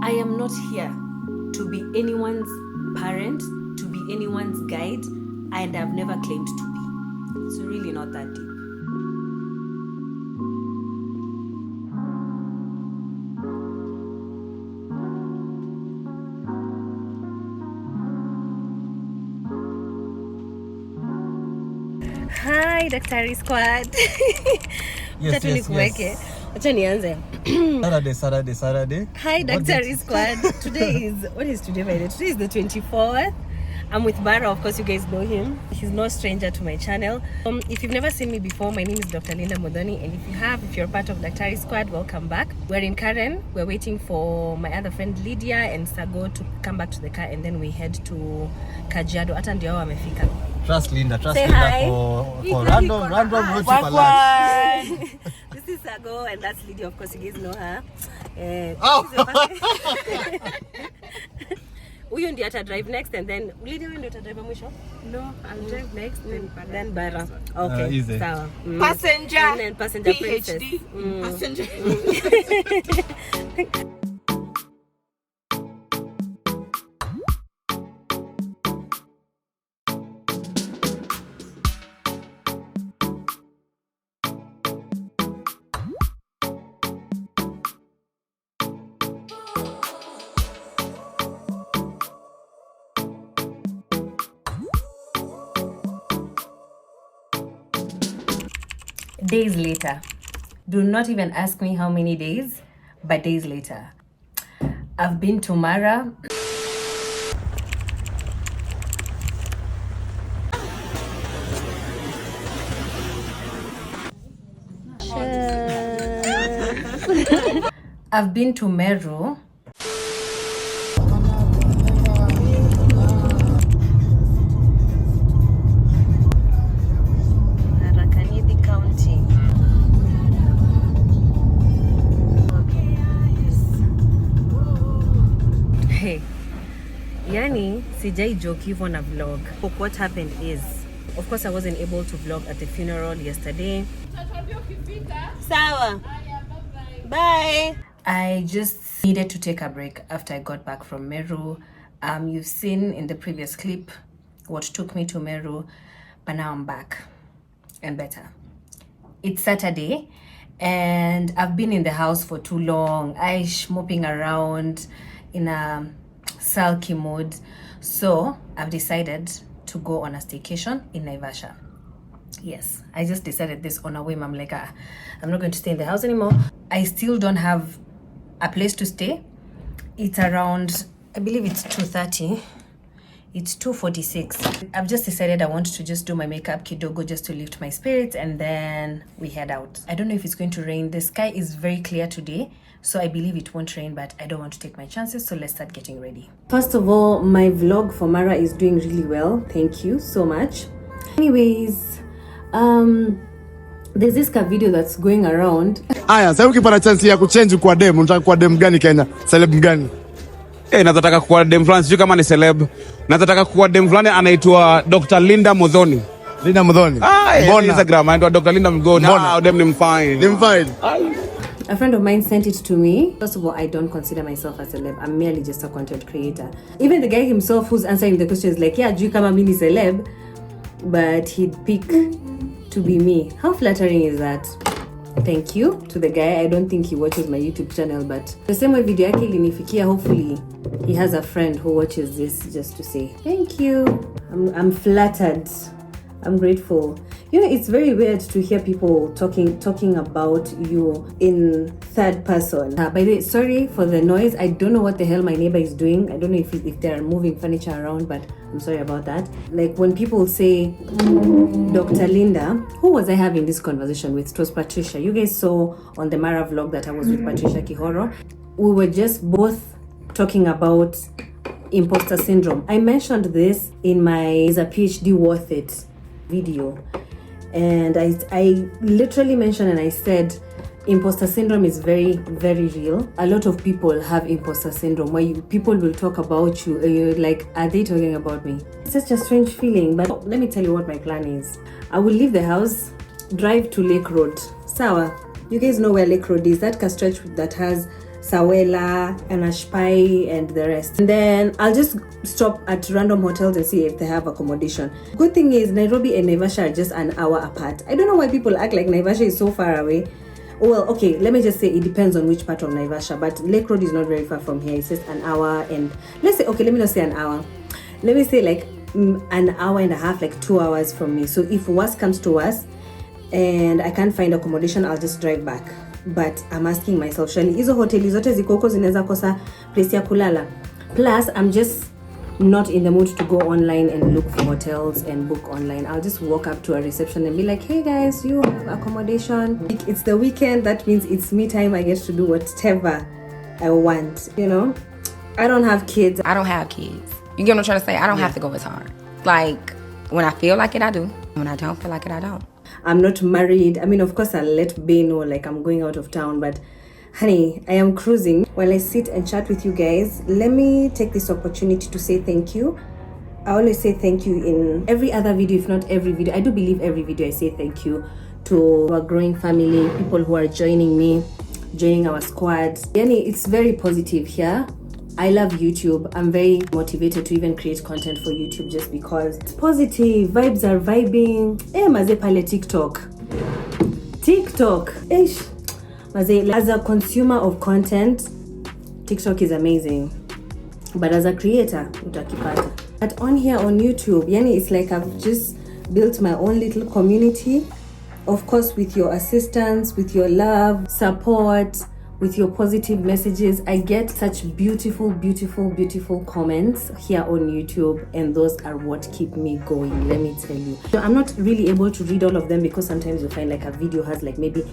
I am not here to be anyone's parent, to be anyone's guide, and I've never claimed to be. It's really not that deep. Hi, Daktari Squad. Yes. Acha nianze. Saturday. Hi, Daktari Squad. Today is, what is today, by the way? Today is the 24th. I'm with Bara, of course you guys know him. He's no stranger to my channel. If you've never seen me before, my name is Dr. Linda Modoni, and if you're part of Daktari Squad, welcome back. We're in Karen. We're waiting for my other friend Lydia and Sago to come back to the car, and then we head to Kajiado. Hata ndio hao wamefika. Trust Linda for random This is Sago and that's Lydia, of course you guys know her. Huyo ndiye ata drive next and then Lydia ndio ata drive mwisho? No, I'll drive next then Bara. Okay, sawa. Passenger and passenger PhD. Passenger. Days later. Do not even ask me how many days, but days later. I've been to Mara. I've been to Meru. Yani, sijai joke hivyo na vlog. What happened is, of course I wasn't able to vlog at the funeral yesterday. Sawa. Bye. I just needed to take a break after I got back from Meru. You've seen in the previous clip what took me to Meru, but now I'm back and better. It's Saturday and I've been in the house for too long. Moping around in a sulky mood, so I've decided to go on a staycation in Naivasha. Yes, I just decided this on a whim. I'm like, I'm not going to stay in the house anymore. I still don't have a place to stay. It's around, I believe it's 2:30. It's 2:46. I've just decided I want to just do my makeup kidogo just to lift my spirits, and then we head out. I don't know if it's going to rain. The sky is very clear today, so I believe it won't rain, but I don't want to take my chances, so let's start getting ready. First of all, my vlog for Mara is doing really well. Thank you so much. Anyways, there's this video that's going around. Aya, sasa ukipata chance ya kuchange kwa dem, unataka kwa dem gani Kenya? Celeb gani? Nataka kuwa dem fulani, sijui kama ni celeb. Nataka kuwa dem fulani anaitwa Dr. Linda Modoni. Linda Modoni. Mbona Instagram anaitwa Dr. Linda Modoni. Dem ni mfine. A friend of mine sent it to me. First of all, I don't consider myself a celeb. I'm merely just a content creator. Even the guy himself who's answering the question is like, yeah, juu kama mini celeb, but he'd pick to be me. How flattering is that? Thank you to the guy. I don't think he watches my YouTube channel, but the same way video yake ilinifikia, hopefully he has a friend who watches this just to say thank you. I'm flattered. I'm grateful. You know, it's very weird to hear people talking about you in third person. By the way, sorry for the noise. I don't know what the hell my neighbor is doing. I don't know if they're moving furniture around, but I'm sorry about that. Like when people say Dr. Linda, who was I having this conversation with? It was Patricia. You guys saw on the Mara vlog that I was with Patricia Kihoro. We were just both talking about imposter syndrome. I mentioned this in my "Is a PhD worth it?" video, and I literally mentioned and I said imposter syndrome is very, very real. A lot of people have imposter syndrome where people will talk about you and you're like, are they talking about me? It's such a strange feeling, but let me tell you what my plan is. I will leave the house, drive to Lake Road. Sawa, you guys know where Lake Road is, that stretch that has Sawela, Anashpai, and the rest. And then I'll just stop at random hotels and see if they have accommodation. Good thing is Nairobi and Naivasha are just an hour apart. I don't know why people act like Naivasha is so far away. Well, okay, let me just say it depends on which part of Naivasha, but Lake Road is not very far from here. It's just an hour, and let's say, okay, let me not say an hour. Let me say like an hour and a half, like 2 hours from me. So if worse comes to worse and I can't find accommodation, I'll just drive back. But I'm asking myself, shali hizo hoteli zote ziko huko zinaweza kosa place ya kulala? Plus, I'm just not in the mood to go online and look for hotels and book online. I'll just walk up to a reception and be like, hey guys, you have accommodation? It's the weekend, that means it's me time. I get to do whatever I want, you know? I don't have kids. I don't have kids. You get what I'm trying to say? I don't have to go as hard. Like, when I feel like it, I do. When I don't feel like it, I don't. I'm not married. I mean, of course, I'll let Bay know like I'm going out of town, but honey, I am cruising. While I sit and chat with you guys, let me take this opportunity to say thank you. I always say thank you in every other video, if not every video. I do believe every video I say thank you to our growing family, people who are joining me, joining our squad. Yani, it's very positive here. I love YouTube. I'm very motivated to even create content for YouTube just because it's positive. Vibes are vibing. Maze pale TikTok. Maze, as a consumer of content, TikTok is amazing. But as a creator, utakipata. But on here on YouTube, yani it's like I've just built my own little community. Of course, with your assistance, with your love, support, with your positive messages. I get such beautiful comments here on YouTube, and those are what keep me going, let me tell you. So I'm not really able to read all of them because sometimes you find like a video has like maybe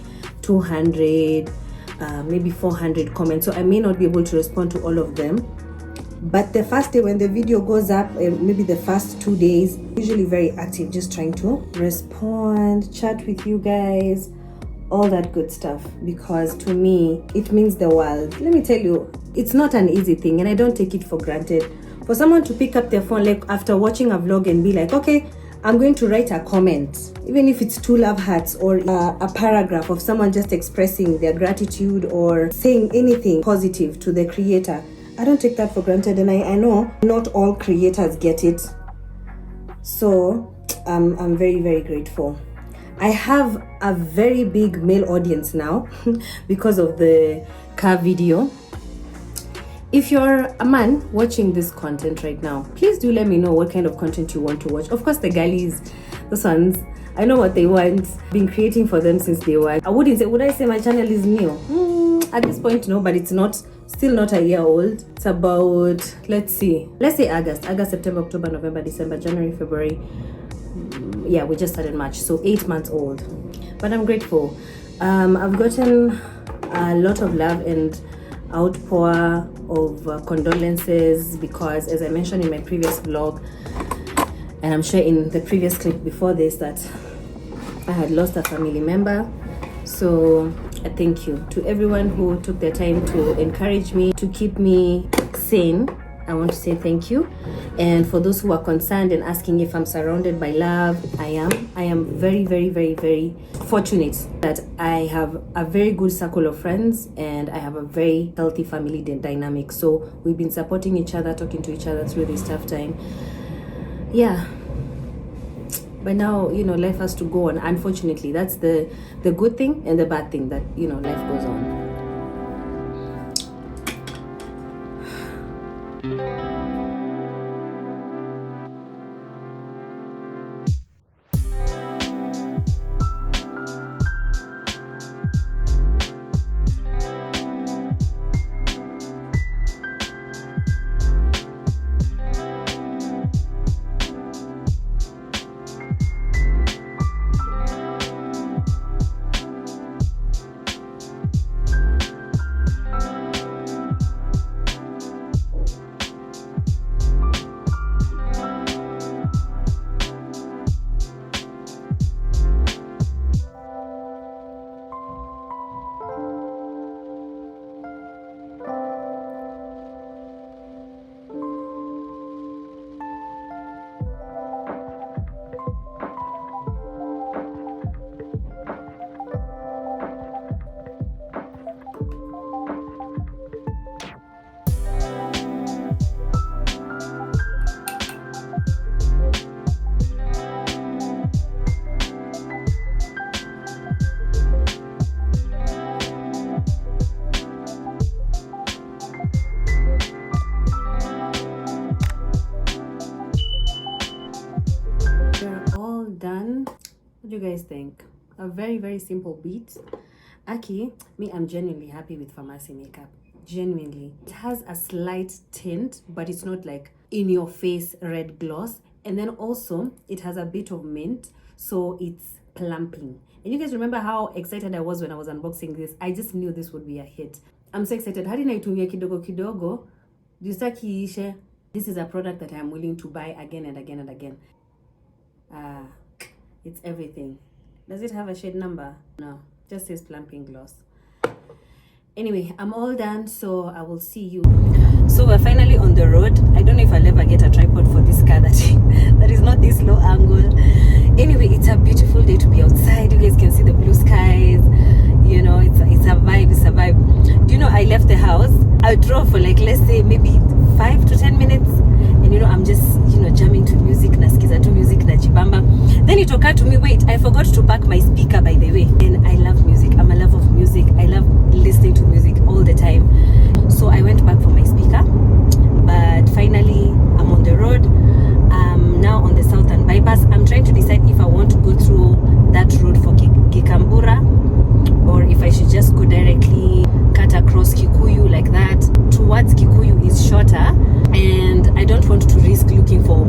200 maybe 400 comments, so I may not be able to respond to all of them. But the first day when the video goes up, maybe the first 2 days, usually very active, just trying to respond, chat with you guys, all that good stuff, because to me it means the world. Let me tell you, it's not an easy thing, and I don't take it for granted. For someone to pick up their phone like after watching a vlog and be like, okay, I'm going to write a comment, even if it's 2 love hearts or a paragraph of someone just expressing their gratitude or saying anything positive to the creator. I don't take that for granted, and I know not all creators get it. So I'm very grateful. I have a very big male audience now because of the car video. If you're a man watching this content right now, please do let me know what kind of content you want to watch. Of course, the girlies, the sons, I know what they want. Been creating for them since day one. Would I say my channel is new? At this point, no, but it's still not a year old. It's about, let's say August, September, October, November, December, January, February. Yeah, we just started March, so 8 months old. But I'm grateful. I've gotten a lot of love and outpour of condolences because, as I mentioned in my previous vlog, and I'm sure in the previous clip before this, that I had lost a family member. So I thank you to everyone who took their time to encourage me, to keep me sane. I want to say thank you. And for those who are concerned and asking if I'm surrounded by love, I am very fortunate that I have a very good circle of friends and I have a very healthy family dynamic. So we've been supporting each other, talking to each other through this tough time. Yeah. But now, life has to go on. Unfortunately, that's the good thing and the bad thing, that, life goes on. guys think? A very, very simple beat. Aki, me, I'm genuinely happy with Pharmacy makeup. Genuinely. It has a slight tint, but it's not like in your face red gloss. And then also, it has a bit of mint, so it's plumping. And you guys remember how excited I was when I was unboxing this? I just knew this would be a hit. I'm so excited. Hadi naitumia kidogo kidogo. Kiishe. This is a product that I'm willing to buy again and again and again. It's everything. Does it have a shade number? No, just says plumping gloss. Anyway, I'm all done, so I will see you. So we're finally on the road. I don't know if I'll ever get a tripod for this car that is not this low angle. Anyway, it's a beautiful day to be outside. You guys can see the blue skies. You know, it's a vibe, it's a vibe. Do you know, I left the house. I drove for like, let's say maybe 5 to 10 minutes. And you know, I'm just, you know, jamming to music, nasikiza to music, najibamba. Then it occurred to me, wait, I forgot to pack my speaker, by the way. And I love music. I'm a lover of music. I love listening to music all the time. So I went back for my speaker. But finally, I'm on the road. I'm now on the Southern Bypass. I'm trying to decide if I want to go through that road for Gikambura, or if I should just go directly cut across Kikuyu like that. Towards Kikuyu is shorter, and I don't want to risk looking for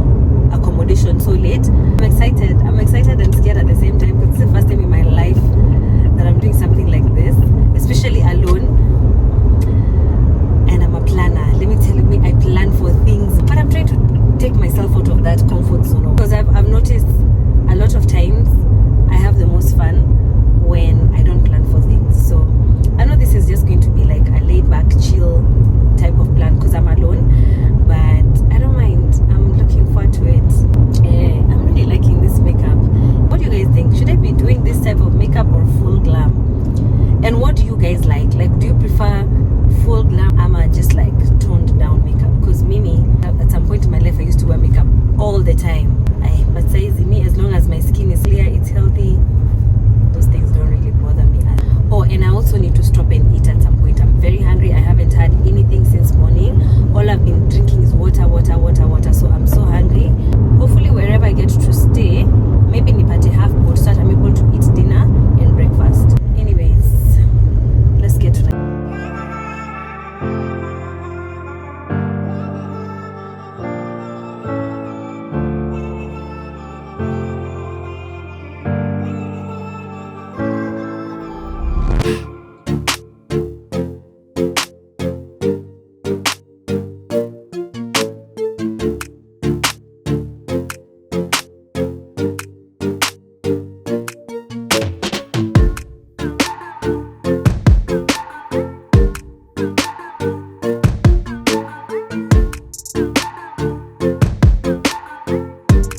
accommodation so late. I'm excited and scared at the same time, because it's the first time in my life that I'm doing something like this, especially alone. And I'm a planner. Let me tell you, I plan for things, but I'm trying to take myself out of that comfort zone, because I've noticed a lot of times I have the most fun when I don't plan for things. So I know this is just going to be like a laid back, chill type of plan because I'm alone, but I don't mind. I'm looking forward to it. I'm really liking this makeup. What do you guys think? Should I be doing this type of makeup or full glam? And what do you guys like? Like, do you prefer full glam or just like toned down makeup? Because Mimi, at some point in my life, I used to wear makeup all the time. But says me, as long as my skin is clear, it's healthy, those things don't really bother me. Oh, and I also need to stop and eat at some point. I'm very hungry. I haven't had anything since morning. All I've been drinking is water. So I'm so hungry. Hopefully wherever I get to stay, maybe nipate half boat so that I'm able to eat dinner and breakfast. Anyways, let's get to that.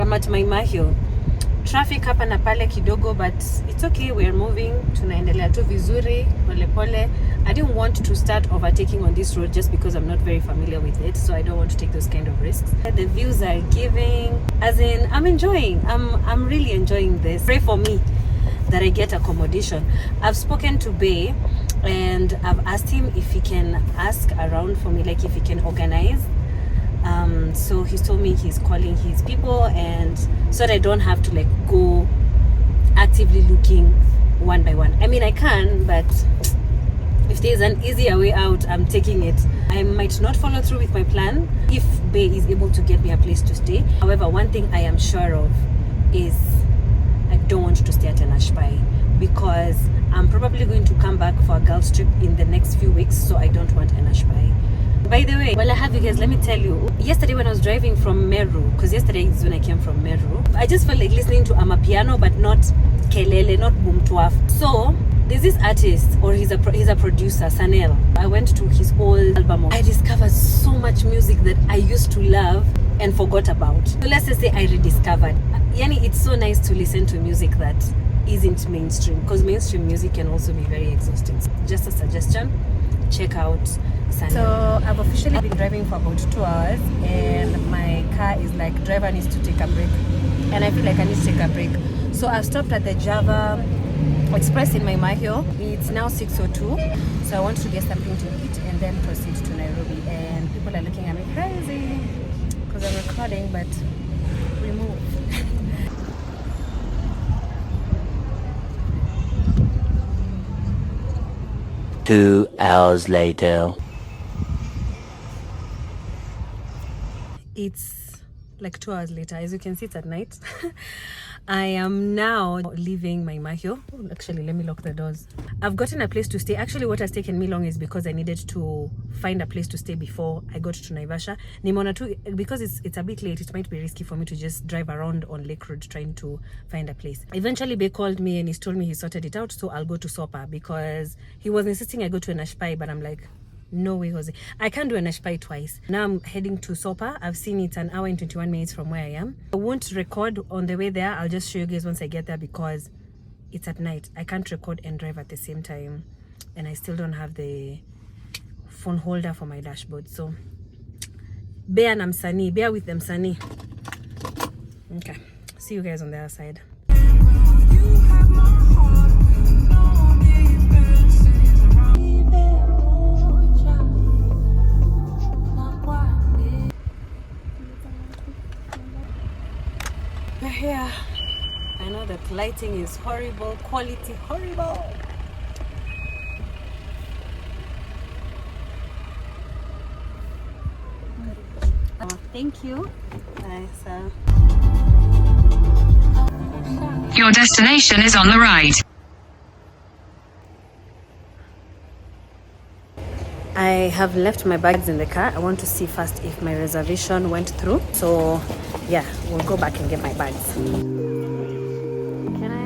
At my mahio. Traffic hapa na pale kidogo, but it's okay, we're moving. Tunaendelea tu vizuri, pole pole. I didn't want to start overtaking on this road just because I'm not very familiar with it, so I don't want to take those kind of risks. The views are giving, as in I'm enjoying. I'm really enjoying this. Pray for me that I get accommodation. I've spoken to Bay and I've asked him if he can ask around for me, like if he can organize. So he's told me he's calling his people, and so that I don't have to like go actively looking one by one. I mean, I can, but if there's an easier way out, I'm taking it. I might not follow through with my plan if Bay is able to get me a place to stay. However, one thing I am sure of is I don't want to stay at an Ashbai, because I'm probably going to come back for a girls trip in the next few weeks, so I don't want an Ashbai. By the way, while I have you guys, let me tell you, yesterday when I was driving from Meru, because yesterday is when I came from Meru, I just felt like listening to Amapiano, but not Kelele, not Boom Twaf. So there's this artist, or he's a producer, Sanel. I went to his old album. I discovered so much music that I used to love and forgot about. So let's just say I rediscovered. Yani, it's so nice to listen to music that isn't mainstream, because mainstream music can also be very exhausting. Just a suggestion, check out Sanel. So I've officially been driving for about 2 hours, and my car is like, driver needs to take a break, and I feel like I need to take a break. So I've stopped at the Java Express in my Mahio. It's now 6:02, so I want to get something to eat and then proceed to Nairobi. And people are looking at me crazy because I'm recording, but we move. 2 hours later. It's like 2 hours later. As you can see, it's at night. I am now leaving my mahio. Actually, let me lock the doors. I've gotten a place to stay. Actually, what has taken me long is because I needed to find a place to stay before I got to Naivasha. Nimona too, because it's a bit late, it might be risky for me to just drive around on Lake Road trying to find a place. Eventually, Bay called me and he's told me he sorted it out, so I'll go to Sopa because he was insisting I go to Nashpai, but I'm like, no way, Jose. I can't do a Nashpai twice. Now I'm heading to Sopa. I've seen it's an hour and 21 minutes from where I am. I won't record on the way there. I'll just show you guys once I get there because it's at night. I can't record and drive at the same time. And I still don't have the phone holder for my dashboard. So, bear and Msani. Bear with them, Msani. Okay. See you guys on the other side. Here, I know that lighting is horrible, quality horrible. Thank you. Nice. Your destination is on the right. I have left my bags in the car. I want to see first if my reservation went through. So yeah, we'll go back and get my bags. Can I?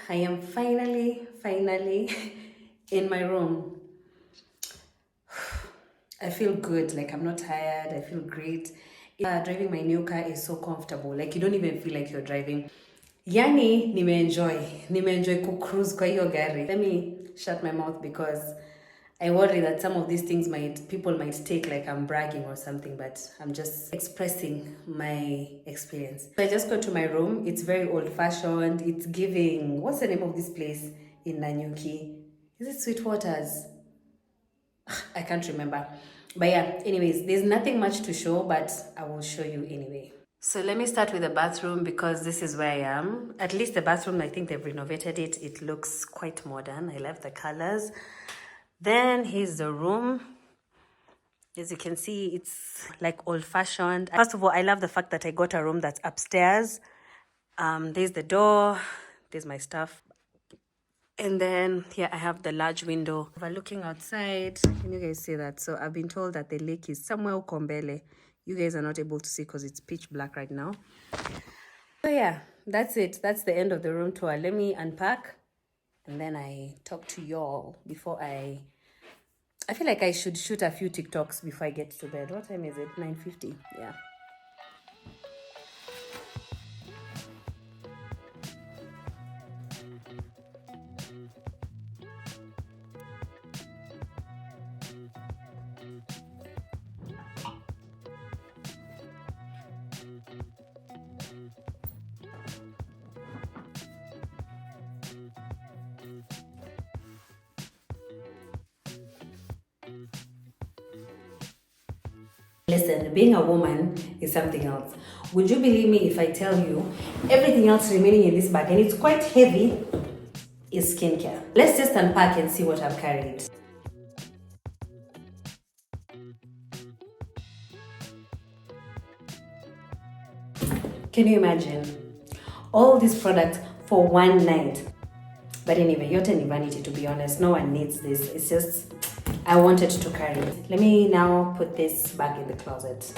I am finally in my room. I feel good, like I'm not tired, I feel great. Driving my new car is so comfortable, like you don't even feel like you're driving. Yani, nimeenjoy kucruise kwa hiyo gari. Let me shut my mouth because I worry that some of these things people might take like I'm bragging or something, but I'm just expressing my experience. So I just got to my room. It's very old-fashioned. It's giving, what's the name of this place in Nanyuki? Is it Sweetwaters? I can't remember. But yeah, anyways, there's nothing much to show, but I will show you anyway. So let me start with the bathroom because this is where I am. At least the bathroom, I think they've renovated it. It looks quite modern. I love the colors. Then here's the room. As you can see, it's like old-fashioned. First of all, I love the fact that I got a room that's upstairs. There's the door. There's my stuff. And then here I have the large window. Overlooking outside. Can you guys see that? So I've been told that the lake is somewhere Ukombele. You guys are not able to see because it's pitch black right now. So yeah, that's it. That's the end of the room tour. Let me unpack. And then I talk to y'all before I feel like I should shoot a few TikToks before I get to bed. What time is it? 9:50. Yeah. Listen, being a woman is something else. Would you believe me if I tell you everything else remaining in this bag, and it's quite heavy, is skincare? Let's just unpack and see what I've carried. Can you imagine? All these products for one night. But anyway, yote ni vanity, to be honest. No one needs this. It's just I wanted to carry. Let me now put this back in the closet.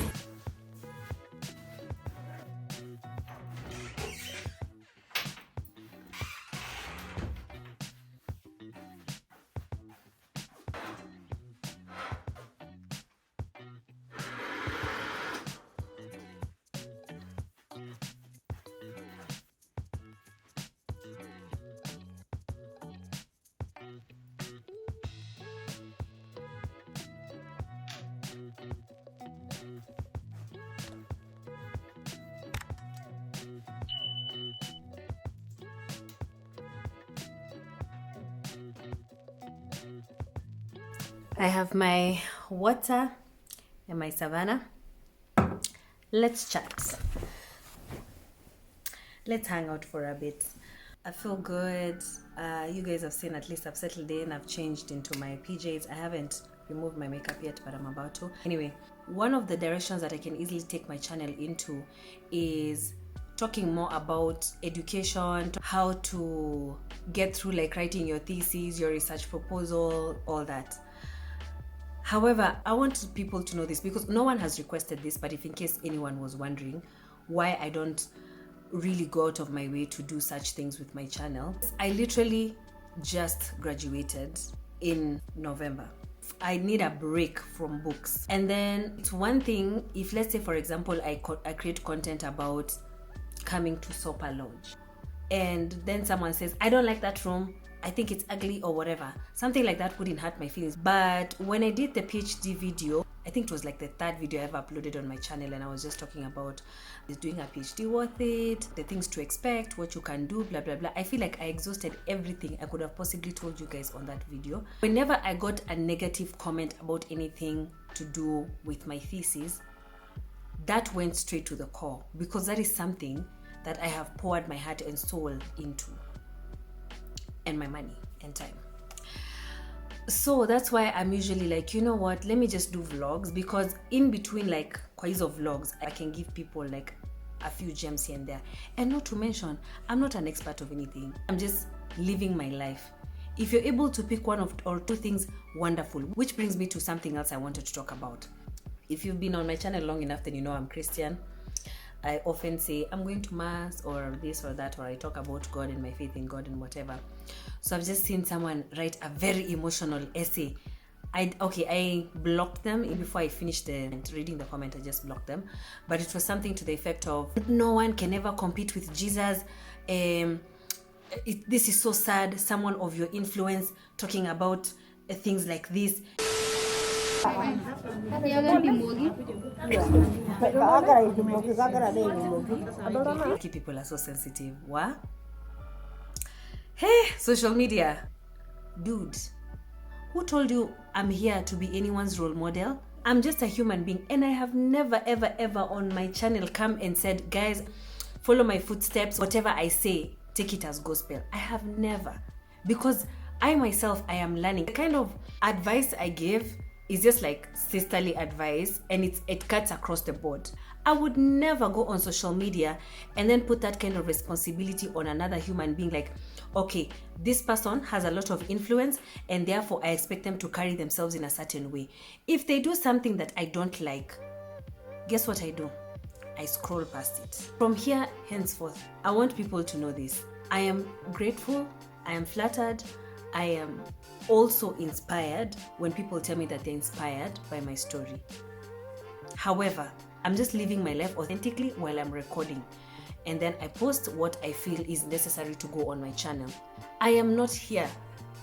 I have my water and my savannah. Let's chat. Let's hang out for a bit. I feel good. You guys have seen, at least I've settled in. I've changed into my PJs. I haven't removed my makeup yet, but I'm about to. Anyway, one of the directions that I can easily take my channel into is talking more about education, how to get through like writing your thesis, your research proposal, all that. However, I want people to know this because no one has requested this, but if in case anyone was wondering why I don't really go out of my way to do such things with my channel, I literally just graduated in November. I need a break from books. And then it's one thing if, let's say for example, I create content about coming to Sopa Lodge and then someone says, I don't like that room, I think it's ugly or whatever. Something like that wouldn't hurt my feelings. But when I did the PhD video, I think it was like the third video I ever uploaded on my channel, and I was just talking about is doing a PhD worth it, the things to expect, what you can do, blah blah blah. I feel like I exhausted everything I could have possibly told you guys on that video. Whenever I got a negative comment about anything to do with my thesis, that went straight to the core, because that is something that I have poured my heart and soul into, and my money and time. So that's why I'm usually like, you know what, let me just do vlogs, because in between like kwa hizo vlogs I can give people like a few gems here and there. And not to mention, I'm not an expert of anything, I'm just living my life. If you're able to pick one or two things, wonderful. Which brings me to something else I wanted to talk about. If you've been on my channel long enough, then you know I'm Christian. I often say I'm going to mass or this or that, or I talk about God and my faith in God and whatever. So I've just seen someone write a very emotional essay. I blocked them this I finished reading the comment. I just blocked them, but it was something to the effect of, no one can ever compete with Jesus. This is so sad, someone of your influence talking about things like this. People are so sensitive. What? Hey, social media. Dude, who told you I'm here to be anyone's role model? I'm just a human being, and I have never ever on my channel come and said, guys, follow my footsteps, whatever I say, take it as gospel. I have never, because I myself, I am learning. The kind of advice I give is just like sisterly advice, and it cuts across the board. I would never go on social media and then put that kind of responsibility on another human being, like, okay, this person has a lot of influence and therefore I expect them to carry themselves in a certain way. If they do something that I don't like, guess what I do? I scroll past it. From here henceforth, I want people to know this. I am grateful, I am flattered, I am also inspired when people tell me that they're inspired by my story. However, I'm just living my life authentically while I'm recording, and then I post what I feel is necessary to go on my channel. I am not here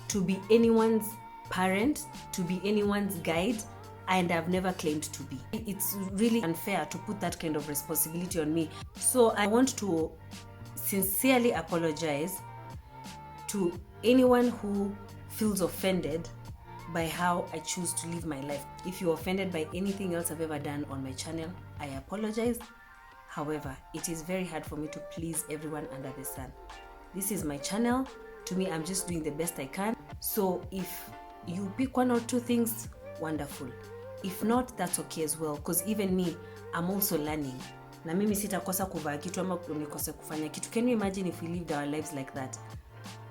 to be anyone's parent, to be anyone's guide, and I've never claimed to be. It's really unfair to put that kind of responsibility on me. So I want to sincerely apologize to anyone who feels offended by how I choose to live my life. If you're offended by anything else I've ever done on my channel, I apologize. However, it is very hard for me to please everyone under the sun. This is my channel. To me, I'm just doing the best I can. So if you pick one or two things, wonderful. If not, that's okay as well, because even me, I'm also learning. Na mimi sitakosa kuvaa kitu ama nikose kufanya kitu. Can you imagine if we lived our lives like that?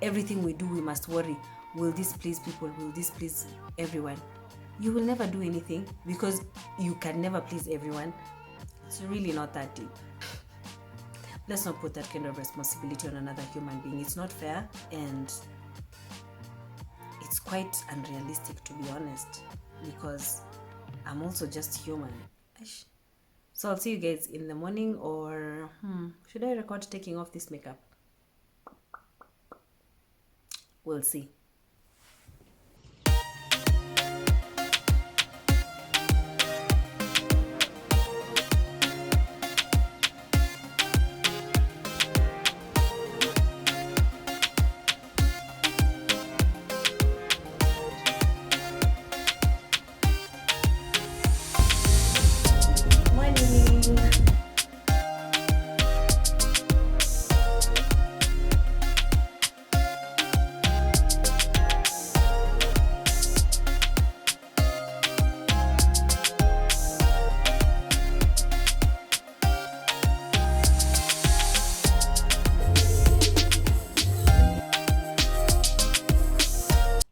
Everything we do, we must worry. Will this please people? Will this please everyone? you will never do anything because you can never please everyone. It's really not that deep. Let's not put that kind of responsibility on another human being. It's not fair, and it's quite unrealistic, to be honest, because I'm also just human. So I'll see you guys in the morning, or should I record taking off this makeup? We'll see.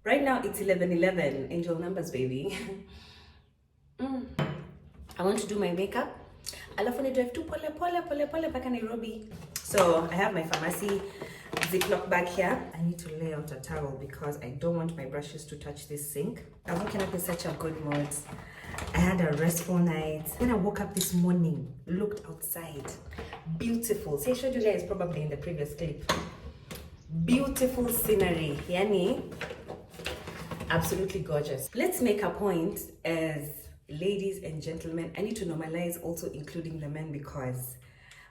Right now it's 11:11, angel numbers, baby. I want to do my makeup. Alafu ni drive tu pole paka Nairobi. So I have my pharmacy Ziploc bag here. I need to lay out a towel because I don't want my brushes to touch this sink. I'm waking up in such a good mood. I had a restful night. When I woke up this morning, looked outside, beautiful. See, I showed you guys probably in the previous clip. Beautiful scenery, yani absolutely gorgeous. Let's make a point as ladies and gentlemen. I need to normalize also including the men, because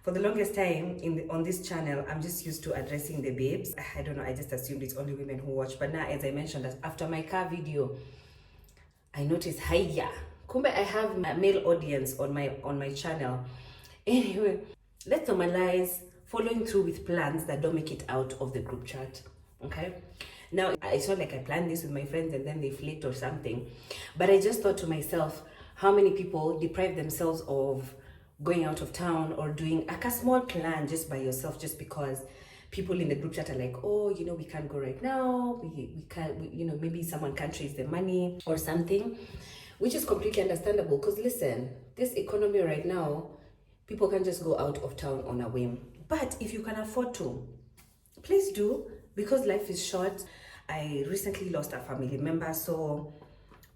for the longest time on this channel, I'm just used to addressing the babes. I don't know, I just assumed it's only women who watch. But now, as I mentioned, that after my car video, I noticed, hiya, kumbe I have a male audience on my channel. Anyway, let's normalize following through with plans that don't make it out of the group chat. Okay? Now, it's not like I planned this with my friends and then they flaked or something, but I just thought to myself, how many people deprive themselves of going out of town or doing a small plan just by yourself, just because people in the group chat are like, oh, you know, we can't go right now, we can't, you know, maybe someone can't raise the money or something, which is completely understandable, because listen, this economy right now, people can just go out of town on a whim. But if you can afford to, please do, because life is short. I recently lost a family member, so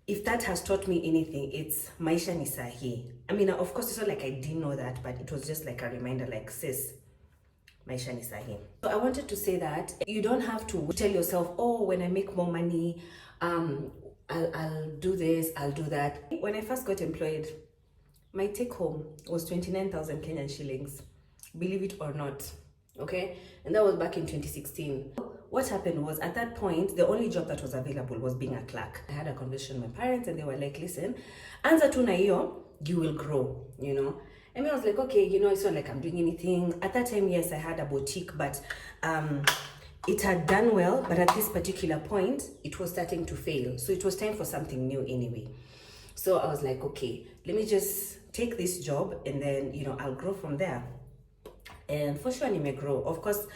if that has taught me anything, it's maisha ni sahi. I mean, of course, it's not like I didn't know that, but it was just like a reminder, like, sis, maisha ni sahi. So I wanted to say that you don't have to tell yourself, oh, when I make more money, I'll do this, I'll do that. When I first got employed, my take home was 29,000 Kenyan shillings, believe it or not. Okay, and that was back in 2016. What happened was, at that point, the only job that was available was being a clerk. I had a conversation with my parents and they were like, listen, anza tu na hiyo, you will grow, you know. And I was like, okay, you know, it's not like I'm doing anything. At that time, yes, I had a boutique, but it had done well, but at this particular point, it was starting to fail. So it was time for something new anyway. So I was like, okay, let me just take this job and then, you know, I'll grow from there. And for sure, I may grow. Of course,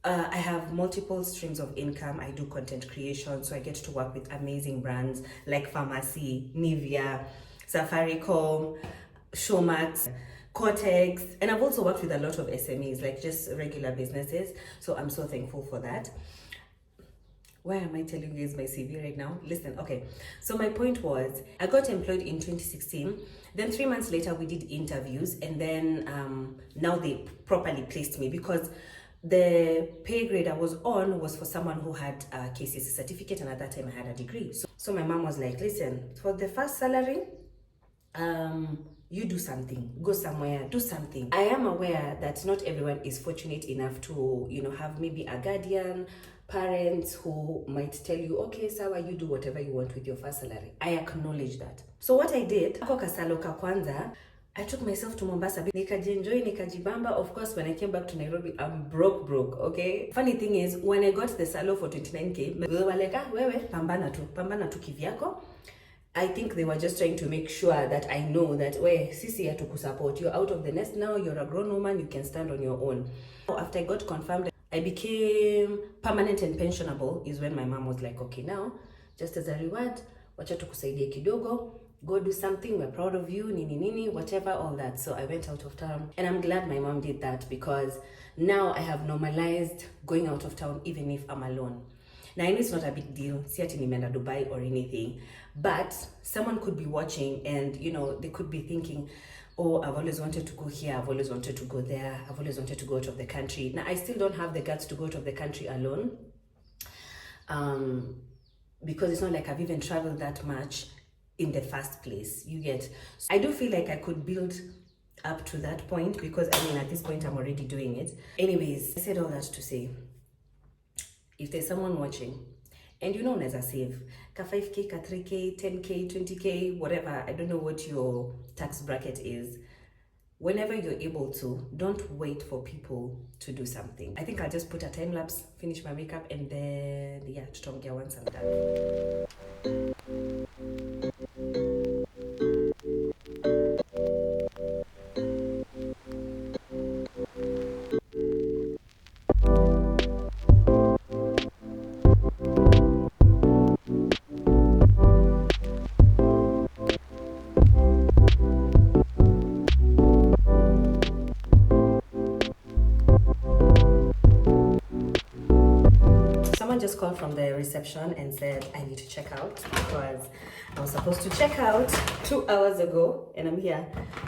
I have multiple streams of income. I do content creation, so I get to work with amazing brands like Pharmacy, Nivea, Safaricom, Showmax, Cortex, and I've also worked with a lot of SMEs, like just regular businesses. So I'm so thankful for that. Why am I telling you guys my CV right now? Listen, okay. So my point was, I got employed in 2016. Then 3 months later, we did interviews, and then now they properly placed me, because the pay grade I was on was for someone who had a KCSE certificate, and at that time I had a degree. So my mom was like, listen, for the first salary, you do something, go somewhere, do something. I am aware that not everyone is fortunate enough to, you know, have maybe a guardian, parents who might tell you, okay, Sawa, you do whatever you want with your first salary. I acknowledge that. So what I did, ako kasalo ka kwanza, I took myself to Mombasa, nikajienjoy, nikajibamba. Of course, when I came back to Nairobi, I'm broke, okay? Funny thing is, when I got the salo for 29K, they were like, wewe, pambana tu kivyako. I think they were just trying to make sure that I know that, sisi hatukusupport, you're out of the nest now, you're a grown woman, you can stand on your own. After I got confirmed, I became permanent and pensionable, is when my mom was like, okay, now, just as a reward, wacha tukusaidie kidogo, go do something, we're proud of you, nini, whatever, all that. So I went out of town, and I'm glad my mom did that, because now I have normalized going out of town even if I'm alone. Now I know it's not a big deal, si ati nimeenda Dubai or anything, but someone could be watching and, you know, they could be thinking, oh, I've always wanted to go here, I've always wanted to go there, I've always wanted to go out of the country. Now I still don't have the guts to go out of the country alone, because it's not like I've even traveled that much in the first place, you get. I do feel like I could build up to that point, because I mean, at this point I'm already doing it. Anyways, I said all that to say, if there's someone watching and you know unaweza save ka 5k, ka 3k, 10k, 20k, whatever, I don't know what your tax bracket is, whenever you're able to, don't wait for people to do something. I think I'll just put a time lapse, finish my makeup, and then yeah, tutaongea once I'm done. Someone just called from the reception and said I need to check out, because I was supposed to check out 2 hours ago, and I'm here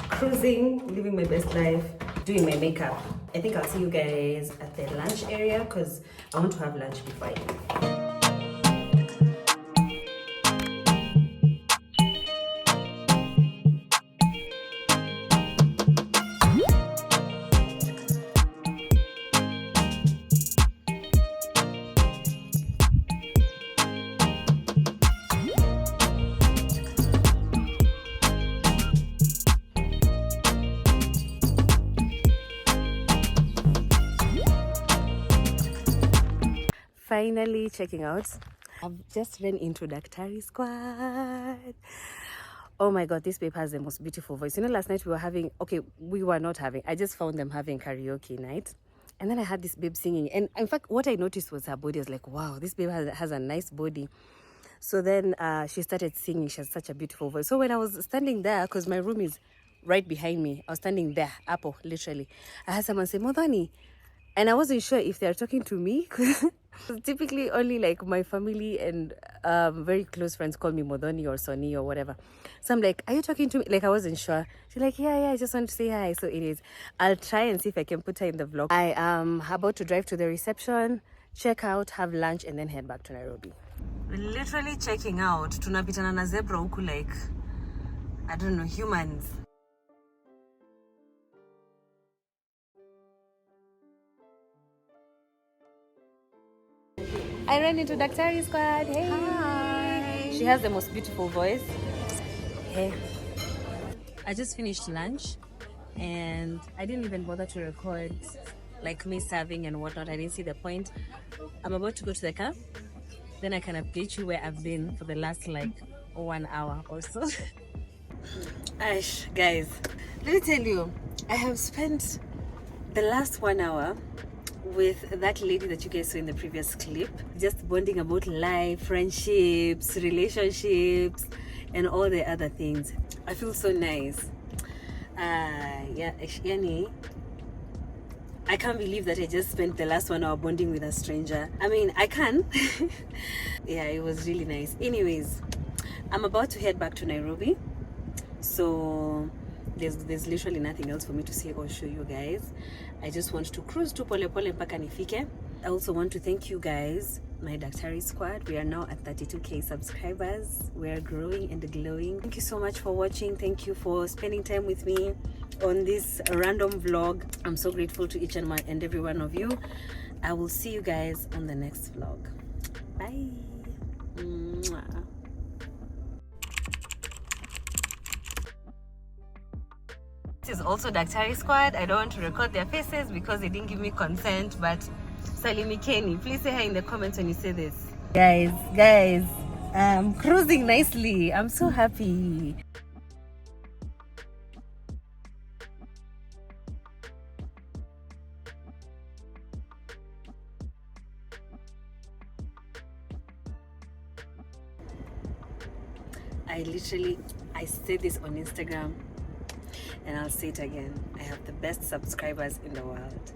cruising, living my best life, doing my makeup. I think I'll see you guys at the lunch area, because I want to have lunch before I leave. Finally checking out. I've just ran into Daktari Squad. Oh my god, this babe has the most beautiful voice. You know, last night we were not having, I just found them having karaoke night, and then I had this babe singing, and in fact what I noticed was her body. I was like, wow, this babe has a nice body. So then she started singing. She has such a beautiful voice. So when I was standing there, because my room is right behind me, I was standing there, Apple, literally, I had someone say Modhani, and I wasn't sure if they're talking to me. Typically only like my family and very close friends call me Modhoni or Sonny or whatever. So I'm like, are you talking to me? Like, I wasn't sure. She's like, yeah, I just want to say hi. So it is. I'll try and see if I can put her in the vlog. I am about to drive to the reception, check out, have lunch, and then head back to Nairobi. We're literally checking out. Tunapitana na zebra huku, like, I don't know, humans. I ran into Daktari Squad. Hey. Hi. She has the most beautiful voice. Hey. I just finished lunch and I didn't even bother to record like me serving and whatnot. I didn't see the point. I'm about to go to the car. Then I can update you where I've been for the last like 1 hour or so. Ash, guys, let me tell you, I have spent the last 1 hour with that lady that you guys saw in the previous clip, just bonding about life, friendships, relationships, and all the other things. I feel so nice. Yani, I can't believe that I just spent the last 1 hour bonding with a stranger. I mean, I can. Yeah, it was really nice. Anyways, I'm about to head back to Nairobi, so there's literally nothing else for me to say or show you guys. I just want to cruise to pole pole mpaka nifike. I also want to thank you guys, my Daktari Squad. We are now at 32k subscribers. We are growing and glowing. Thank you so much for watching. Thank you for spending time with me on this random vlog. I'm so grateful to each and every one of you. I will see you guys on the next vlog. Bye. Mwah. This is also Daktari Squad. I don't want to record their faces because they didn't give me consent, but Salimi Kenny, please say hi in the comments when you say this. Guys, I'm cruising nicely. I'm so happy. I say this on Instagram and I'll say it again. I have the best subscribers in the world.